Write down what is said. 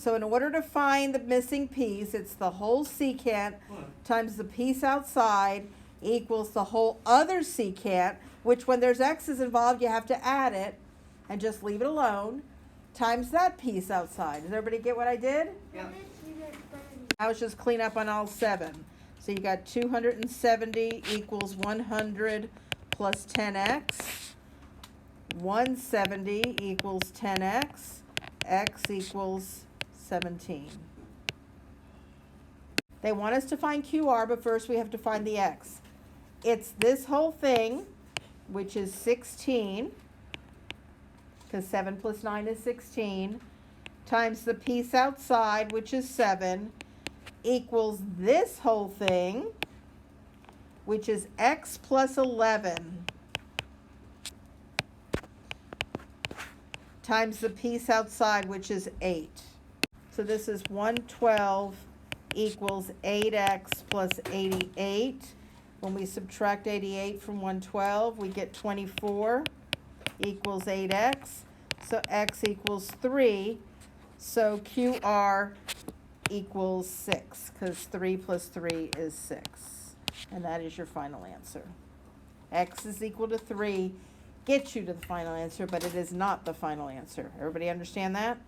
So in order to find the missing piece, it's the whole secant times the piece outside equals the whole other secant, which when there's x's involved, you have to add it and just leave it alone, times that piece outside. Does everybody get what I did? Yeah. I was just clean up on all 7. So you got 270 equals 100 plus 10x. 170 equals 10x. X equals 17. They want us to find QR, but first we have to find the x. It's this whole thing, which is 16, because 7 plus 9 is 16, times the piece outside, which is 7, equals this whole thing, which is x plus 11, times the piece outside, which is 8. So this is 112 equals 8x plus 88. When we subtract 88 from 112, we get 24 equals 8x. So x equals 3. So QR equals 6, because 3 plus 3 is 6. And that is your final answer. X is equal to 3 gets you to the final answer, but it is not the final answer. Everybody understand that?